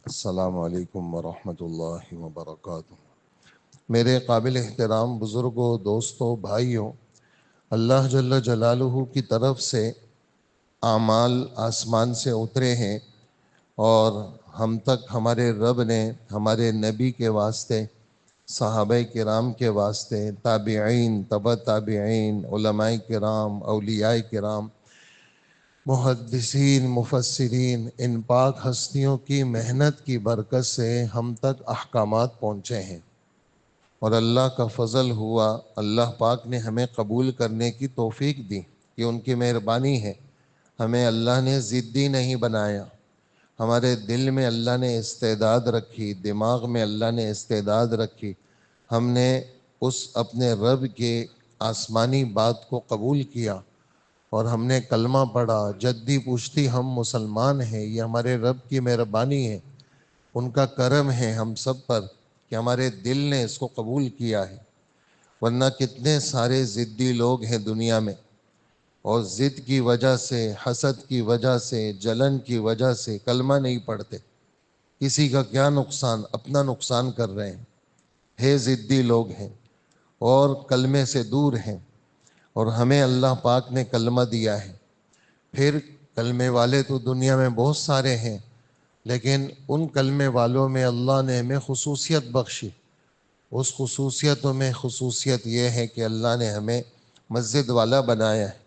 السلام علیکم ورحمۃ اللہ وبرکاتہ۔ میرے قابل احترام بزرگوں، دوستوں، بھائیوں، اللہ جل جلالہ کی طرف سے اعمال آسمان سے اترے ہیں اور ہم تک ہمارے رب نے ہمارے نبی کے واسطے، صحابہ کرام کے واسطے، تابعین، تبع تابعین، علماء کرام، اولیاء کرام، محدثین، مفسرین، ان پاک ہستیوں کی محنت کی برکت سے ہم تک احکامات پہنچے ہیں، اور اللہ کا فضل ہوا، اللہ پاک نے ہمیں قبول کرنے کی توفیق دی۔ یہ ان کی مہربانی ہے۔ ہمیں اللہ نے ضدی نہیں بنایا، ہمارے دل میں اللہ نے استعداد رکھی، دماغ میں اللہ نے استعداد رکھی، ہم نے اس اپنے رب کے آسمانی بات کو قبول کیا اور ہم نے کلمہ پڑھا، جدی پوچھتی ہم مسلمان ہیں۔ یہ ہمارے رب کی مہربانی ہے، ان کا کرم ہے ہم سب پر کہ ہمارے دل نے اس کو قبول کیا ہے، ورنہ کتنے سارے ضدی لوگ ہیں دنیا میں، اور ضد کی وجہ سے، حسد کی وجہ سے، جلن کی وجہ سے کلمہ نہیں پڑھتے۔ کسی کا کیا نقصان، اپنا نقصان کر رہے ہیں، ضدی لوگ ہیں اور کلمے سے دور ہیں، اور ہمیں اللہ پاک نے کلمہ دیا ہے۔ پھر کلمے والے تو دنیا میں بہت سارے ہیں، لیکن ان کلمے والوں میں اللہ نے ہمیں خصوصیت بخشی۔ اس خصوصیتوں میں خصوصیت یہ ہے کہ اللہ نے ہمیں مسجد والا بنایا ہے۔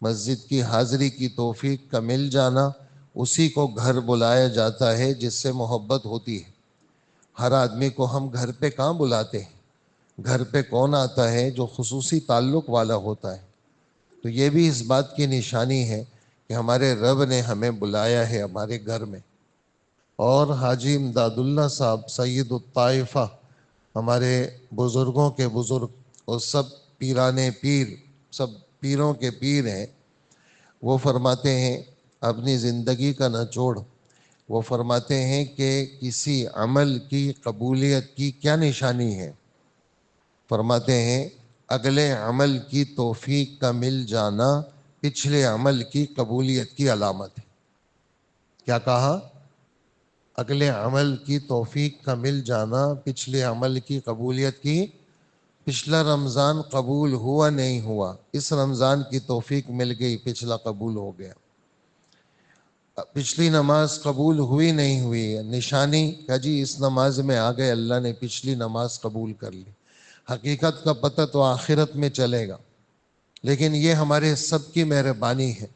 مسجد کی حاضری کی توفیق کا مل جانا، اسی کو گھر بلایا جاتا ہے جس سے محبت ہوتی ہے۔ ہر آدمی کو ہم گھر پہ کہاں بلاتے ہیں؟ گھر پہ کون آتا ہے؟ جو خصوصی تعلق والا ہوتا ہے۔ تو یہ بھی اس بات کی نشانی ہے کہ ہمارے رب نے ہمیں بلایا ہے ہمارے گھر میں۔ اور حاجی امداد اللہ صاحب سید الطائفہ، ہمارے بزرگوں کے بزرگ اور سب پیرانے پیر، سب پیروں کے پیر ہیں، وہ فرماتے ہیں اپنی زندگی کا نچوڑ، وہ فرماتے ہیں کہ کسی عمل کی قبولیت کی کیا نشانی ہے؟ فرماتے ہیں اگلے عمل کی توفیق کا مل جانا پچھلے عمل کی قبولیت کی علامت ہے۔ کیا کہا؟ اگلے عمل کی توفیق کا مل جانا پچھلے عمل کی قبولیت کی۔ پچھلا رمضان قبول ہوا نہیں ہوا، اس رمضان کی توفیق مل گئی، پچھلا قبول ہو گیا۔ پچھلی نماز قبول ہوئی نہیں ہوئی، نشانی کہ جی اس نماز میں آ گئے، اللہ نے پچھلی نماز قبول کر لی۔ حقیقت کا پتہ تو آخرت میں چلے گا، لیکن یہ ہمارے سب کی مہربانی ہے۔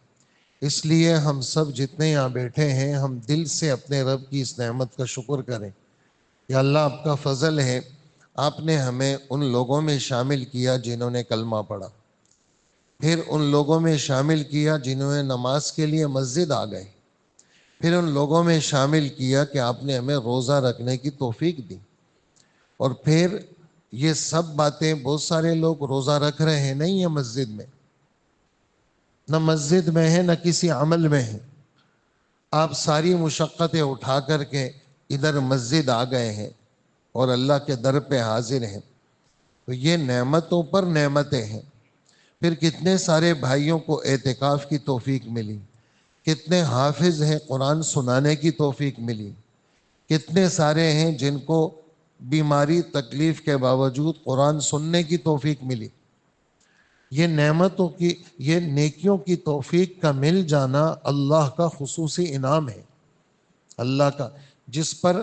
اس لیے ہم سب جتنے یہاں بیٹھے ہیں، ہم دل سے اپنے رب کی اس نعمت کا شکر کریں۔ یا اللہ، آپ کا فضل ہے، آپ نے ہمیں ان لوگوں میں شامل کیا جنہوں نے کلمہ پڑھا، پھر ان لوگوں میں شامل کیا جنہوں نے نماز کے لیے مسجد آ گئے، پھر ان لوگوں میں شامل کیا کہ آپ نے ہمیں روزہ رکھنے کی توفیق دی، اور پھر یہ سب باتیں، بہت سارے لوگ روزہ رکھ رہے ہیں، نہیں ہے مسجد میں، نہ مسجد میں ہے نہ کسی عمل میں ہے، آپ ساری مشقتیں اٹھا کر کے ادھر مسجد آ گئے ہیں اور اللہ کے در پہ حاضر ہیں، تو یہ نعمتوں پر نعمتیں ہیں۔ پھر کتنے سارے بھائیوں کو اعتکاف کی توفیق ملی، کتنے حافظ ہیں قرآن سنانے کی توفیق ملی، کتنے سارے ہیں جن کو بیماری تکلیف کے باوجود قرآن سننے کی توفیق ملی۔ یہ نعمتوں کی، یہ نیکیوں کی توفیق کا مل جانا اللہ کا خصوصی انعام ہے۔ اللہ کا، جس پر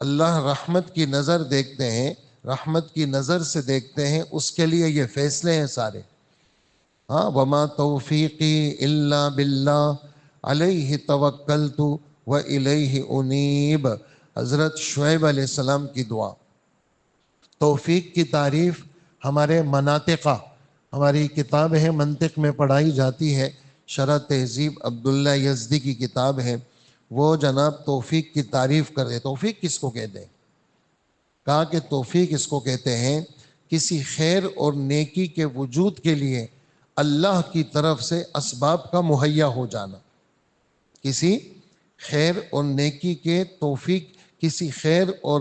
اللہ رحمت کی نظر دیکھتے ہیں، رحمت کی نظر سے دیکھتے ہیں، اس کے لیے یہ فیصلے ہیں سارے۔ ہاں، وما توفیقی الا باللہ علیہ توکلت والیہ انیب، حضرت شعیب علیہ السلام کی دعا۔ توفیق کی تعریف ہمارے مناطقہ، ہماری کتاب ہے منطق میں پڑھائی جاتی ہے، شرح تہذیب عبداللہ یزدی کی کتاب ہے، وہ جناب توفیق کی تعریف کر دے۔ توفیق کس کو کہتے ہیں؟ کہا کہ توفیق اس کو کہتے ہیں کسی خیر اور نیکی کے وجود کے لیے اللہ کی طرف سے اسباب کا مہیا ہو جانا۔ کسی خیر اور نیکی کے توفیق، کسی خیر اور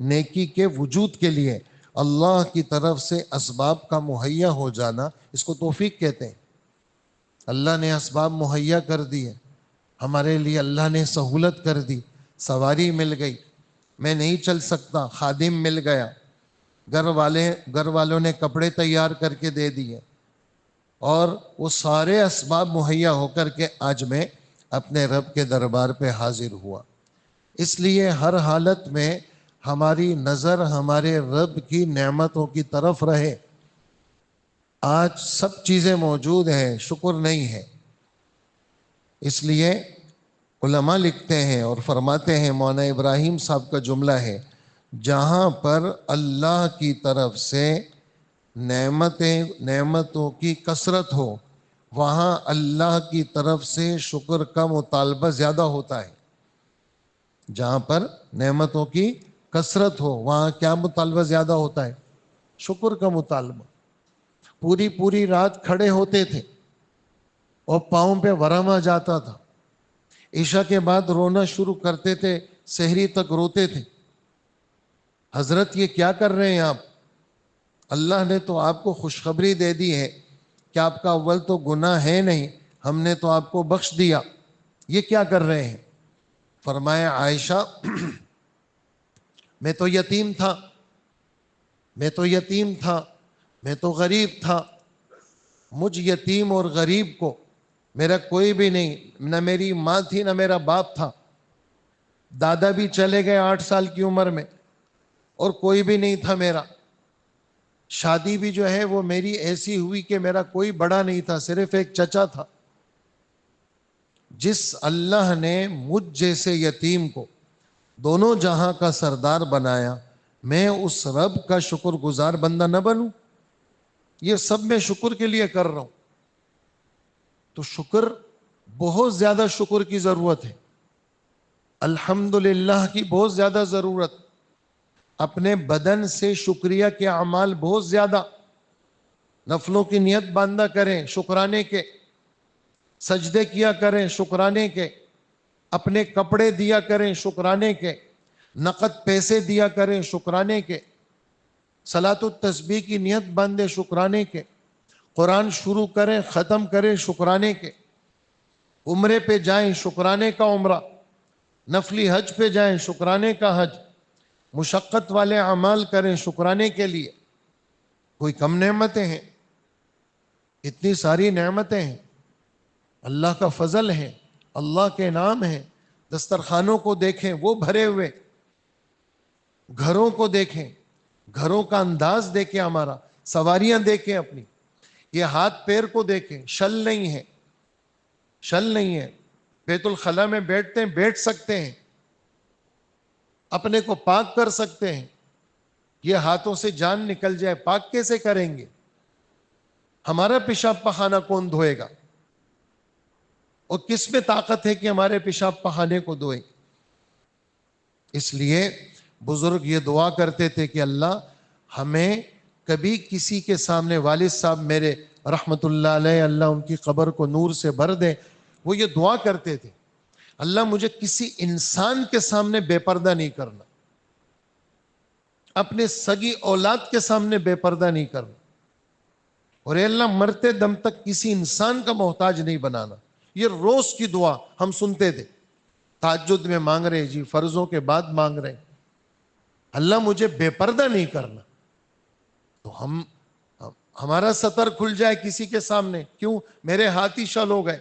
نیکی کے وجود کے لیے اللہ کی طرف سے اسباب کا مہیا ہو جانا، اس کو توفیق کہتے ہیں۔ اللہ نے اسباب مہیا کر دیے ہمارے لیے، اللہ نے سہولت کر دی، سواری مل گئی، میں نہیں چل سکتا، خادم مل گیا، گھر والوں نے کپڑے تیار کر کے دے دیے، اور وہ سارے اسباب مہیا ہو کر کے آج میں اپنے رب کے دربار پہ حاضر ہوا۔ اس لیے ہر حالت میں ہماری نظر ہمارے رب کی نعمتوں کی طرف رہے۔ آج سب چیزیں موجود ہیں، شکر نہیں ہے۔ اس لیے علماء لکھتے ہیں اور فرماتے ہیں، مولانا ابراہیم صاحب کا جملہ ہے، جہاں پر اللہ کی طرف سے نعمتوں کی کثرت ہو، وہاں اللہ کی طرف سے شکر کا مطالبہ زیادہ ہوتا ہے۔ جہاں پر نعمتوں کی کثرت ہو، وہاں کیا مطالبہ زیادہ ہوتا ہے؟ شکر کا مطالبہ۔ پوری رات کھڑے ہوتے تھے اور پاؤں پہ ورم آ جاتا تھا، عشاء کے بعد رونا شروع کرتے تھے، سحری تک روتے تھے۔ حضرت یہ کیا کر رہے ہیں آپ؟ اللہ نے تو آپ کو خوشخبری دے دی ہے کہ آپ کا اول تو گناہ ہے نہیں، ہم نے تو آپ کو بخش دیا، یہ کیا کر رہے ہیں؟ فرمایا، عائشہ میں تو یتیم تھا، میں تو غریب تھا، مجھ یتیم اور غریب کو میرا کوئی بھی نہیں، نہ میری ماں تھی نہ میرا باپ تھا، دادا بھی چلے گئے 8 سال کی عمر میں، اور کوئی بھی نہیں تھا میرا۔ شادی بھی جو ہے وہ میری ایسی ہوئی کہ میرا کوئی بڑا نہیں تھا، صرف ایک چچا تھا۔ جس اللہ نے مجھ جیسے یتیم کو دونوں جہاں کا سردار بنایا، میں اس رب کا شکر گزار بندہ نہ بنوں؟ یہ سب میں شکر کے لیے کر رہا ہوں۔ تو شکر، بہت زیادہ شکر کی ضرورت ہے، الحمدللہ کی بہت زیادہ ضرورت، اپنے بدن سے شکریہ کے اعمال بہت زیادہ، نفلوں کی نیت باندھا کریں شکرانے کے، سجدے کیا کریں شکرانے کے، اپنے کپڑے دیا کریں شکرانے کے، نقد پیسے دیا کریں شکرانے کے، صلاۃ التسبیح کی نیت باندھے شکرانے کے، قرآن شروع کریں ختم کریں شکرانے کے، عمرے پہ جائیں شکرانے کا عمرہ، نفلی حج پہ جائیں شکرانے کا حج، مشقت والے اعمال کریں شکرانے کے لیے۔ کوئی کم نعمتیں ہیں؟ اتنی ساری نعمتیں ہیں، اللہ کا فضل ہے، اللہ کے نام ہیں۔ دسترخوانوں کو دیکھیں، وہ بھرے ہوئے، گھروں کو دیکھیں، گھروں کا انداز دیکھیں، ہمارا سواریاں دیکھیں اپنی، یہ ہاتھ پیر کو دیکھیں، شل نہیں ہے، بیت الخلاء میں بیٹھتے ہیں، بیٹھ سکتے ہیں، اپنے کو پاک کر سکتے ہیں۔ یہ ہاتھوں سے جان نکل جائے، پاک کیسے کریں گے؟ ہمارا پیشاب پخانہ کون دھوئے گا؟ اور کس میں طاقت ہے کہ ہمارے پیشاب پخانے کو دھوئے؟ اس لیے بزرگ یہ دعا کرتے تھے کہ اللہ ہمیں کبھی کسی کے سامنے، والد صاحب میرے رحمت اللہ علیہ، اللہ ان کی قبر کو نور سے بھر دے، وہ یہ دعا کرتے تھے، اللہ مجھے کسی انسان کے سامنے بے پردہ نہیں کرنا، اپنے سگی اولاد کے سامنے بے پردہ نہیں کرنا، اور اے اللہ مرتے دم تک کسی انسان کا محتاج نہیں بنانا۔ یہ روز کی دعا ہم سنتے تھے، تہجد میں مانگ رہے جی، فرضوں کے بعد مانگ رہے، اللہ مجھے بے پردہ نہیں کرنا۔ تو ہمارا سطر کھل جائے کسی کے سامنے، کیوں؟ میرے ہاتھ ہی شل ہو گئے،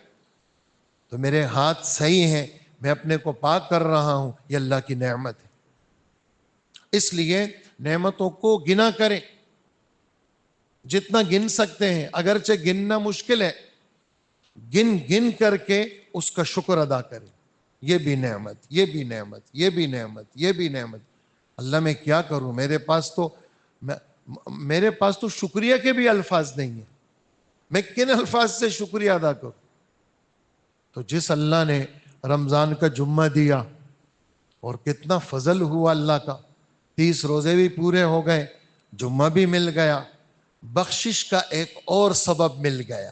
تو میرے ہاتھ صحیح ہیں، میں اپنے کو پاک کر رہا ہوں، یہ اللہ کی نعمت ہے۔ اس لیے نعمتوں کو گنا کریں، جتنا گن سکتے ہیں، اگرچہ گننا مشکل ہے، گن کر کے اس کا شکر ادا کریں۔ یہ بھی نعمت، یہ بھی نعمت، یہ بھی نعمت، یہ بھی نعمت، اللہ میں کیا کروں، میرے پاس تو شکریہ کے بھی الفاظ نہیں ہیں، میں کن الفاظ سے شکریہ ادا کروں؟ تو جس اللہ نے رمضان کا جمعہ دیا، اور کتنا فضل ہوا اللہ کا، 30 روزے بھی پورے ہو گئے، جمعہ بھی مل گیا، بخشش کا ایک اور سبب مل گیا۔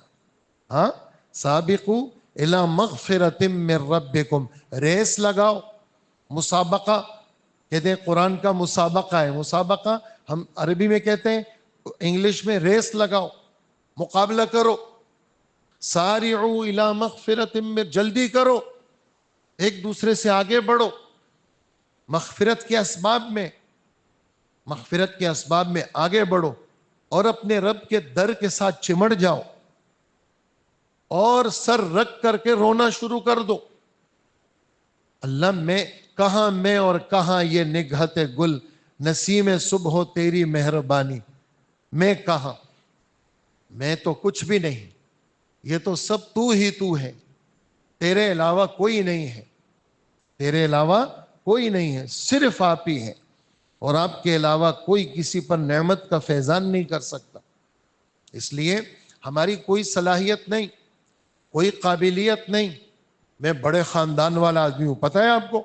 ہاں، سابقوا الی مغفرۃ من ربکم، ریس لگاؤ، مسابقہ، کہتے ہیں قرآن کا مسابقہ ہے، مسابقہ ہم عربی میں کہتے ہیں، انگلش میں ریس لگاؤ، مقابلہ کرو، سارعوا الی مغفرۃ من، جلدی کرو، ایک دوسرے سے آگے بڑھو، مغفرت کے اسباب میں آگے بڑھو اور اپنے رب کے در کے ساتھ چمٹ جاؤ اور سر رکھ کر کے رونا شروع کر دو. اللہ میں اور کہاں یہ نگہت گل نسیم صبح ہو تیری مہربانی. میں کہاں؟ میں تو کچھ بھی نہیں، یہ تو سب تو ہی تو ہے. تیرے علاوہ کوئی نہیں ہے، تیرے علاوہ کوئی نہیں ہے، صرف آپ ہی ہیں، اور آپ کے علاوہ کوئی کسی پر نعمت کا فیضان نہیں کر سکتا. اس لیے ہماری کوئی صلاحیت نہیں، کوئی قابلیت نہیں. میں بڑے خاندان والا آدمی ہوں، پتہ ہے آپ کو.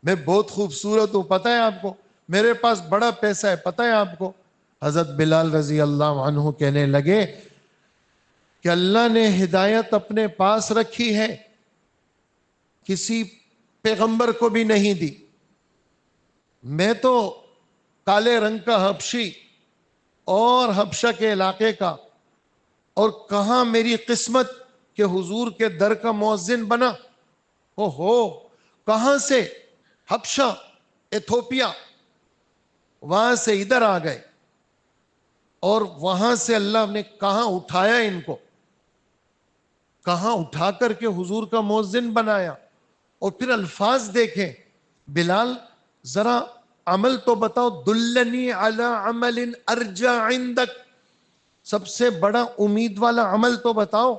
میں بہت خوبصورت ہوں، پتہ ہے آپ کو. میرے پاس بڑا پیسہ ہے، پتہ ہے آپ کو. حضرت بلال رضی اللہ عنہ کہنے لگے کہ اللہ نے ہدایت اپنے پاس رکھی ہے، کسی پیغمبر کو بھی نہیں دی. میں تو کالے رنگ کا حبشی اور حبشہ کے علاقے کا، اور کہاں میری قسمت کہ حضور کے در کا مؤذن بنا. کہاں سے؟ حبشہ، ایتھوپیا، وہاں سے ادھر آ گئے، اور وہاں سے اللہ نے کہاں اٹھایا ان کو، کہاں اٹھا کر کے حضور کا مؤذن بنایا. اور پھر الفاظ دیکھیں، بلال ذرا عمل تو بتاؤ، دلنی علی عمل ارجع عندک، سب سے بڑا امید والا عمل تو بتاؤ.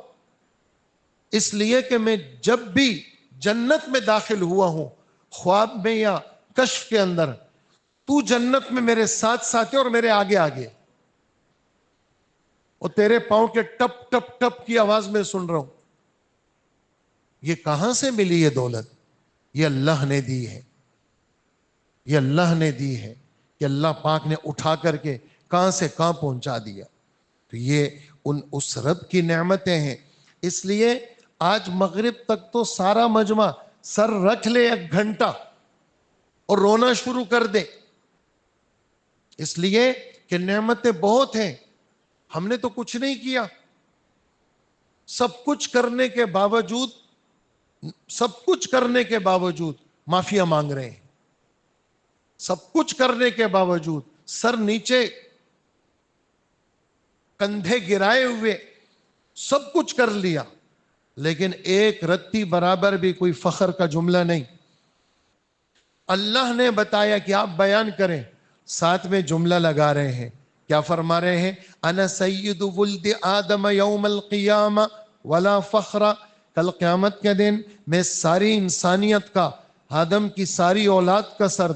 اس لیے کہ میں جب بھی جنت میں داخل ہوا ہوں، خواب میں یا کشف کے اندر، تو جنت میں میرے ساتھ ساتھ ہے اور میرے آگے آگے، اور تیرے پاؤں کے ٹپ ٹپ ٹپ کی آواز میں سن رہا ہوں. یہ کہاں سے ملی یہ دولت؟ یہ اللہ نے دی ہے، یہ اللہ نے دی ہے، کہ اللہ پاک نے اٹھا کر کے کہاں سے کہاں پہنچا دیا. تو یہ اس رب کی نعمتیں ہیں. اس لیے آج مغرب تک تو سارا مجمع سر رکھ لے 1 گھنٹہ اور رونا شروع کر دے، اس لیے کہ نعمتیں بہت ہیں. ہم نے تو کچھ نہیں کیا، سب کچھ کرنے کے باوجود معافیاں مانگ رہے ہیں. سب کچھ کرنے کے باوجود سر نیچے، کندھے گرائے ہوئے، سب کچھ کر لیا، لیکن ایک رتی برابر بھی کوئی فخر کا جملہ نہیں. اللہ نے بتایا کہ آپ بیان کریں، ساتھ میں جملہ لگا رہے ہیں. کیا فرما رہے ہیں؟ انا سید ولد آدم یوم القیامہ ولا فخر. کل قیامت کے دن میں ساری انسانیت کا، آدم کی ساری اولاد کا سر